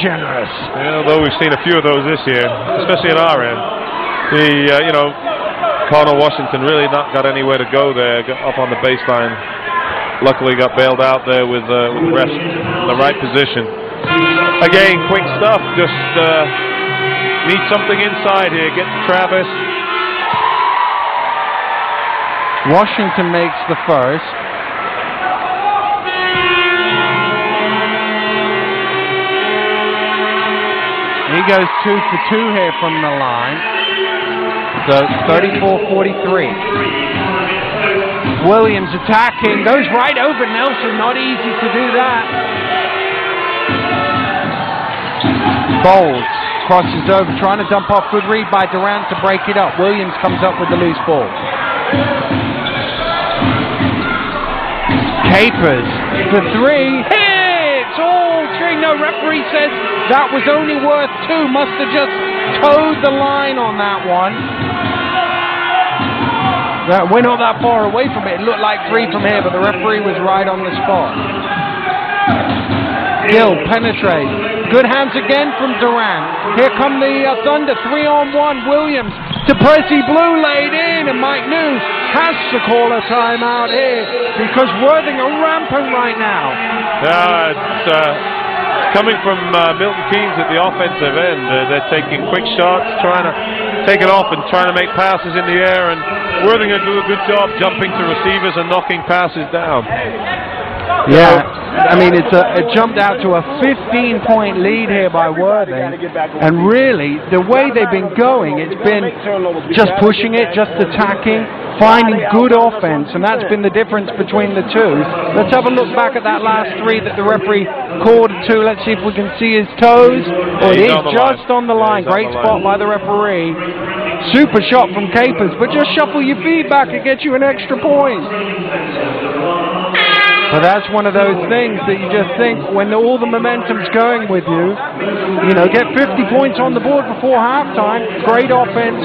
generous. Yeah, although we've seen a few of those this year, especially at our end. You know, Connor Washington really not got anywhere to go there, got up on the baseline. Luckily got bailed out there with refs in the right position. Again, quick stuff, just need something inside here, get to Travis. Washington makes the first. He goes 2 for 2 here from the line. So 34-43. Williams attacking, goes right over Nelson, not easy to do that. Bowles crosses over, trying to dump off, good read by Durant to break it up. Williams comes up with the loose ball. Capers for 3, hits all 3. No, referee says that was only worth 2, must have just towed the line on that one. We're not that far away from it. It looked like 3 from here, but the referee was right on the spot. Gill penetrates. Good hands again from Durant. Here come the Thunder, 3-on-1. Williams to Prezi Blue, laid in, and Mike News has to call a timeout here because Worthing are rampant right now. Yeah, it's coming from Milton Keynes at the offensive end. They're taking quick shots, trying to take it off and trying to make passes in the air, and Worthing do a good job jumping to receivers and knocking passes down. Yeah, I mean, it jumped out to a 15-point lead here by Worthing, and really, the way they've been going, it's been just pushing it, just attacking, finding good offense, and that's been the difference between the two. Let's have a look back at that last 3 that the referee called to. Let's see if we can see his toes. Oh, it is just on the line. Great spot by the referee. Super shot from Capers, but just shuffle your feet back and get you an extra point. But that's one of those things that you just think when all the momentum's going with you, you know, get 50 points on the board before halftime. Great offense,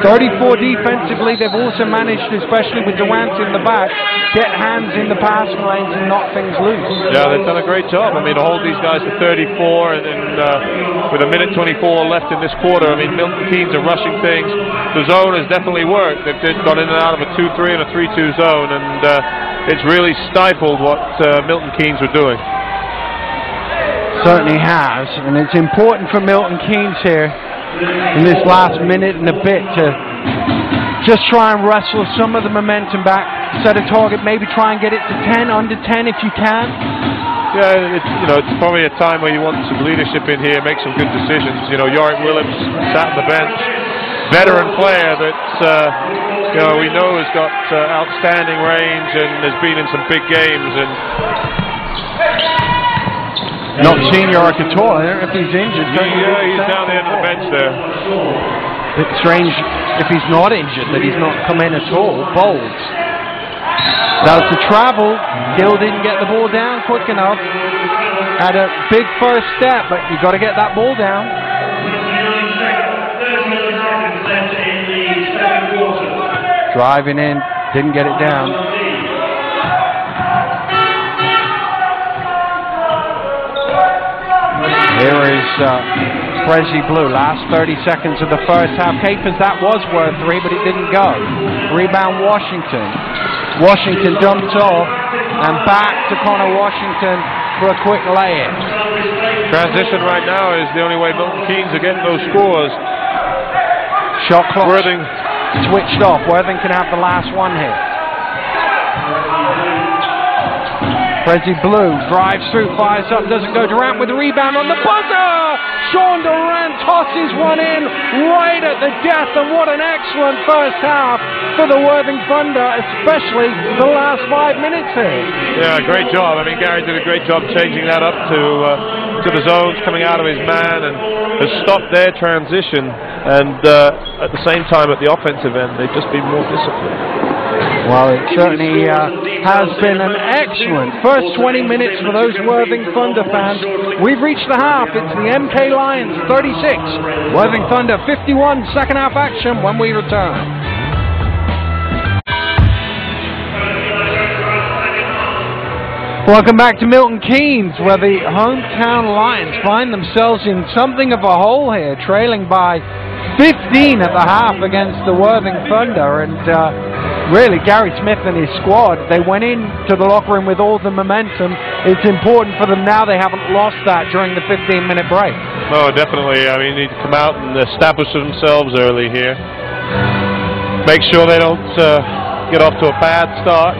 34 defensively. They've also managed, especially with Durant in the back, get hands in the passing lanes and knock things loose. Yeah, they've done a great job. I mean, to hold these guys to 34 and then with a minute 24 left in this quarter, I mean, Milton Keynes are rushing things. The zone has definitely worked. They've gone in and out of a 2-3 and a 3-2 zone, and it's really stifled what Milton Keynes were doing. Certainly has, and it's important for Milton Keynes here in this last minute and a bit to just try and wrestle some of the momentum back, set a target, maybe try and get it to 10, under 10 if you can. Yeah, it's probably a time where you want some leadership in here, make some good decisions. You know, Yorick Williams sat on the bench, veteran player that we know has got outstanding range and has been in some big games. And not seen Yorick at all. I don't know if he's injured. Yeah, he's down the end of the bench there. It's strange if he's not injured that he's not come in at all. Bowles. That was the travel. Gill didn't get the ball down quick enough. Had a big first step, but you got to get that ball down. Driving in, didn't get it down. Here is Prezi Blue, last 30 seconds of the first half. Capers, that was worth 3, but it didn't go. Rebound Washington. Washington dumped off, and back to Connor Washington for a quick lay-in. Transition right now is the only way Milton Keynes are getting those scores. Shot clock Worthing switched off. Worthing can have the last one here. Prezi Blue drives through, fires up, doesn't go. Durant with the rebound on the buzzer! Sean Durant tosses one in right at the death, and what an excellent first half for the Worthing Thunder, especially the last 5 minutes here. Yeah, great job. I mean, Gary did a great job changing that up to the zones, coming out of his man, and has stopped their transition. And at the same time, at the offensive end, they've just been more disciplined. Well, it certainly has been an excellent first 20 minutes for those Worthing Thunder fans. We've reached the half. It's the MK Lions 36, Worthing Thunder 51. Second half action when we return. Welcome back to Milton Keynes, where the hometown Lions find themselves in something of a hole here, trailing by 15 at the half against the Worthing Thunder. And really, Gary Smith and his squad, they went into the locker room with all the momentum. It's important for them now. They haven't lost that during the 15-minute break. No, definitely. I mean, they need to come out and establish themselves early here. Make sure they don't get off to a bad start.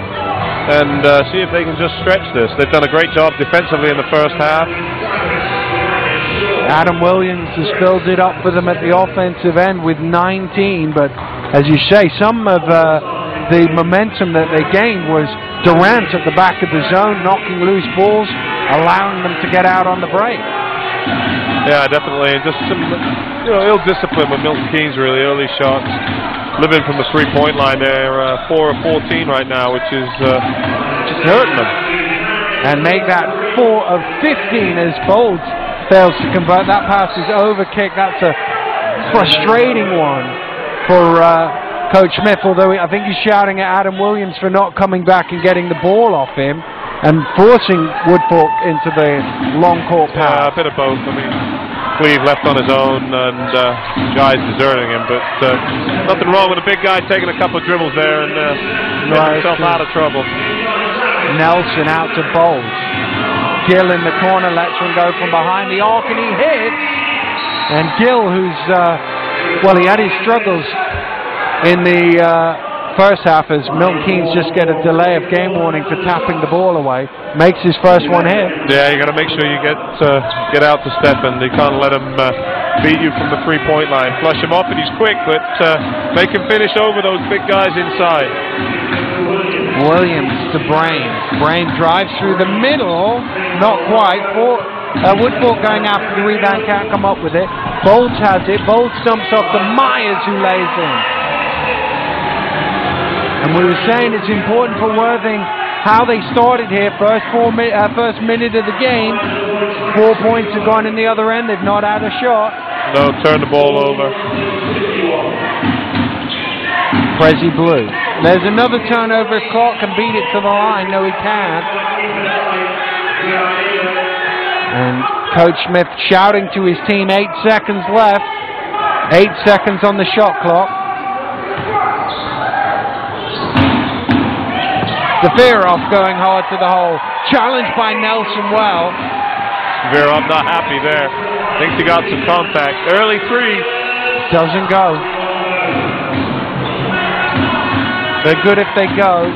And see if they can just stretch this. They've done a great job defensively in the first half. Adam Williams has filled it up for them at the offensive end with 19, but as you say, some of the momentum that they gained was Durant at the back of the zone, knocking loose balls, allowing them to get out on the break. Yeah, definitely. And just some ill discipline with Milton Keynes, really, early shots. Living from the three-point line there, 4 of 14 right now, which is just hurting them. And make that 4 of 15 as awillz fails to convert. That pass is overkicked. That's a frustrating one for Coach Smith, although I think he's shouting at Adam Williams for not coming back and getting the ball off him and forcing Woodfork into the long court pass. Yeah, a bit of both. I mean, Cleve left on his own and guys deserting him, but nothing wrong with a big guy taking a couple of dribbles there and getting himself out of trouble. Nelson out to awillz. Gill in the corner lets him go from behind the arc and he hits. And Gill, who's, well, he had his struggles in the first half as Milton Keynes just get a delay of game warning for tapping the ball away. Makes his first one hit. Yeah, you got to make sure you get out to Stephen. You can't let him beat you from the three-point line. Flush him off, and he's quick, but make him finish over those big guys inside. Williams to Brain. Brain drives through the middle. Not quite. Woodfork going after the rebound, can't come up with it. awillz has it. awillz dumps off to Myers, who lays in. And we were saying it's important for Worthing how they started here. First minute of the game, 4 points have gone in the other end. They've not had a shot. No, turn the ball over. Prezi Blue. There's another turnover. If Clark can beat it to the line. No, he can't. And Coach Smith shouting to his team, 8 seconds left. 8 seconds on the shot clock. Zavirov going hard to the hole. Challenged by Nelson well. Zavirov not happy there. Thinks he got some contact. Early three. Doesn't go. They're good if they go.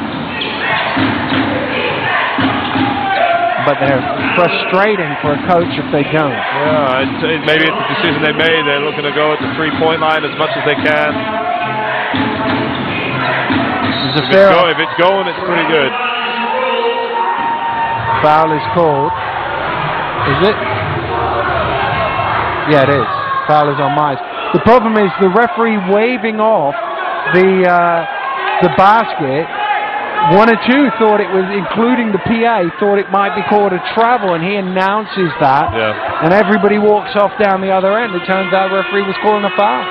But they're frustrating for a coach if they don't. Yeah, maybe it's the decision they made. They're looking to go at the three-point line as much as they can. If it's going, it's pretty good. Foul is called. Is it? Yeah, it is. Foul is on Myers. The problem is the referee waving off the basket. 1 or 2 thought it was, including the PA, thought it might be called a travel, and he announces that. Yeah. And everybody walks off down the other end. It turns out the referee was calling a foul.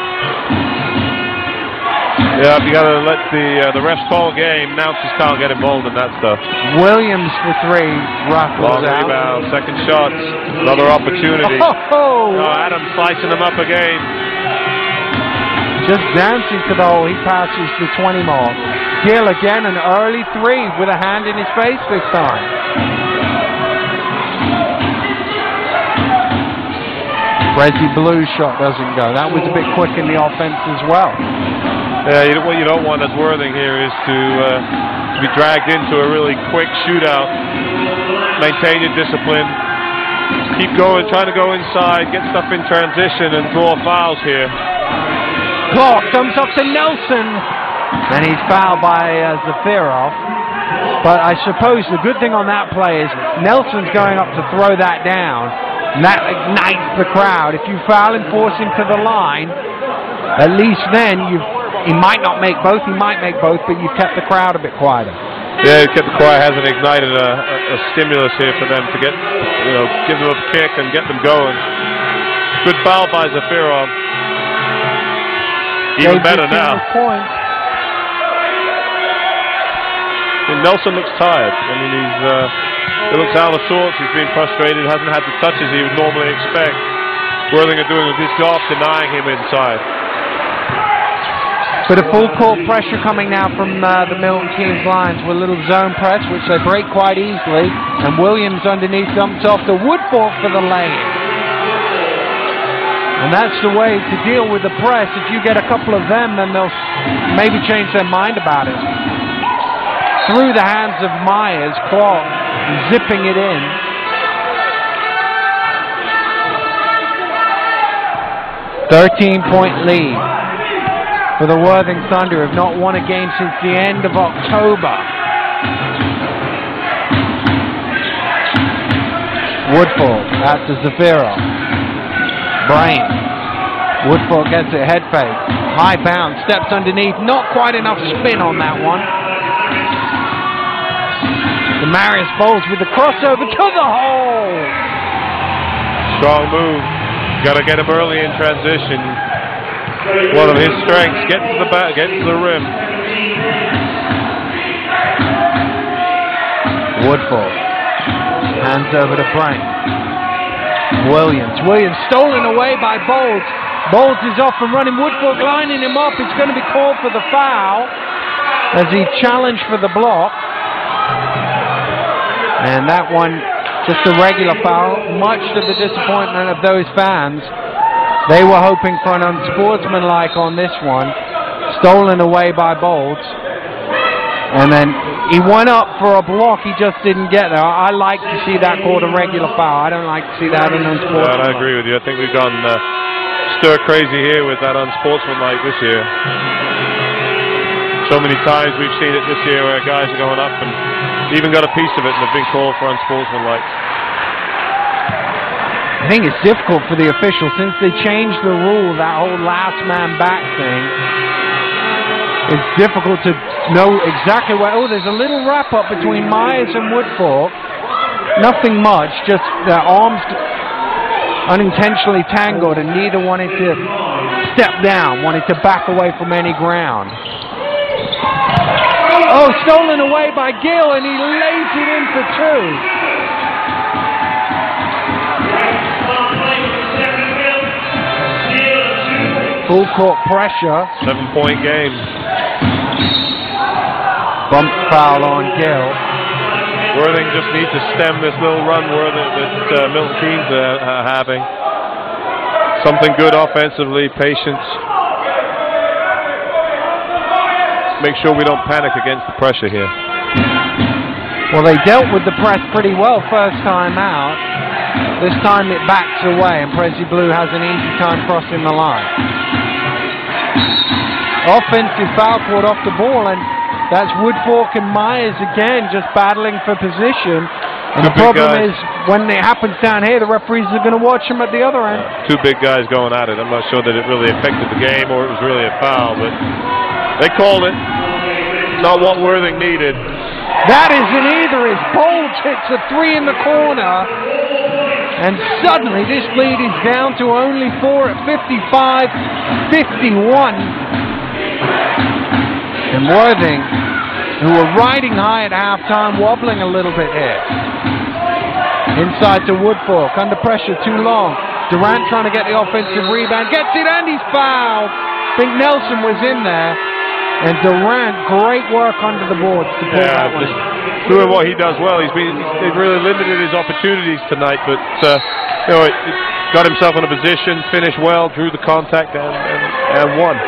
Yeah, you got to let the refs call a game. Announcers can't get involved in that stuff. Williams for 3, rattles Long out. rebound, second shots, another opportunity. Adam slicing them up again. Just dancing to the hole. He passes the 20 more. Gill again, an early 3 with a hand in his face this time. Prezi Blue's shot doesn't go. That was a bit quick in the offense as well. Yeah, what you don't want as Worthing here is to be dragged into a really quick shootout. Maintain your discipline. Keep going, trying to go inside, get stuff in transition, and draw fouls here. Clark dumps up to Nelson, and he's fouled by Zavirov. But I suppose the good thing on that play is Nelson's going up to throw that down, and that ignites the crowd. If you foul and force him to the line, at least then he might not make both, he might make both, but you've kept the crowd a bit quieter. Yeah, kept the quiet, hasn't ignited a stimulus here for them to get, give them a kick and get them going. Good foul by Zavirov. Even better now. Nelson looks tired. I mean, he looks out of sorts. He's been frustrated. Hasn't had the touches he would normally expect. Worthing are doing a good job denying him inside. Bit of full court pressure coming now from the Milton Keynes Lions with a little zone press, which they break quite easily. And Williams underneath dumps off to Woodfork for the lay-in. And that's the way to deal with the press. If you get a couple of them, then they'll maybe change their mind about it. Through the hands of Myers, Clark zipping it in. .13-point lead for the Worthing Thunder, have not won a game since the end of October. Woodfork out to Zafiro. Brain. Woodfork gets it, head fake. High bounce, steps underneath, not quite enough spin on that one. Demarius Bowles with the crossover to the hole. Strong move. Got to get him early in transition. One of his strengths, get to the back, get to the rim. Woodfork. Hands over to Brain. Williams stolen away by Bowles. Bowles is off and running. Woodfork lining him up. It's going to be called for the foul as he challenged for the block. And that one, just a regular foul, much to the disappointment of those fans. They were hoping for an unsportsmanlike on this one. Stolen away by Bowles. And then he went up for a block, he just didn't get there. I like to see that called a regular foul. I don't like to see that an unsportsmanlike. Yeah, I agree with you. I think we've gone stir crazy here with that unsportsmanlike this year. So many times we've seen it this year where guys are going up and even got a piece of it and have been called for unsportsmanlike. I think it's difficult for the officials since they changed the rule, that whole last man back thing. It's difficult to know exactly where. Oh, there's a little wrap up between Myers and Woodfork. Nothing much, just their arms unintentionally tangled and neither wanted to step down, wanted to back away from any ground. Oh, stolen away by Gill and he lays it in for two. Full court pressure. 7-point game. Bump foul on Gill. Worthing just needs to stem this little run that Milton Keynes are having. Something good offensively, patience. Make sure we don't panic against the pressure here. Well, they dealt with the press pretty well first time out. This time it backs away and Prezi Blue has an easy time crossing the line. Offensive foul caught off the ball, and that's Woodfork and Myers again just battling for position. And the problem is when it happens down here, the referees are going to watch them at the other end. Two big guys going at it. I'm not sure that it really affected the game or it was really a foul, but they called it. Not what Worthing needed. That isn't either. As Bowles hits a three in the corner, and suddenly this lead is down to only 4 at 55-51. And Worthing, who were riding high at halftime, wobbling a little bit here. Inside to Woodfork, under pressure, too long. Durant trying to get the offensive rebound, gets it and he's fouled. I think Nelson was in there. And Durant, great work under the boards to pull that one. Doing what he does well. He's really limited his opportunities tonight, but you know, got himself in a position, finished well, drew the contact, and won.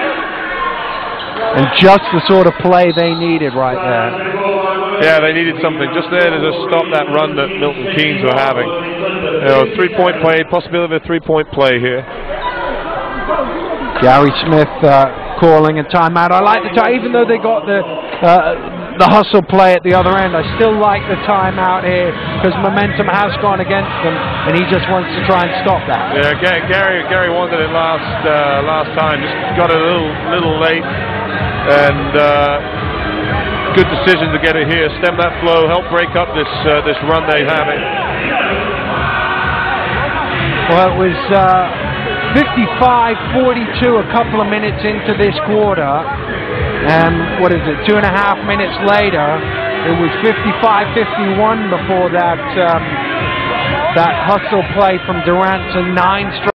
And just the sort of play they needed right there. Yeah, they needed something just there to just stop that run that Milton Keynes were having. You know, 3-point play, possibility of a 3-point play here. Gary Smith calling a timeout. I like the time, even though they got the hustle play at the other end. I still like the timeout here because momentum has gone against them, and he just wants to try and stop that. Yeah, Gary wanted it last time. Just got a little late, and good decision to get it here. Stem that flow, help break up this run they have it. Well, it was 55-42 a couple of minutes into this quarter, and what is it, 2.5 minutes later, It was 55-51 before that that hustle play from Durant to 9 straight.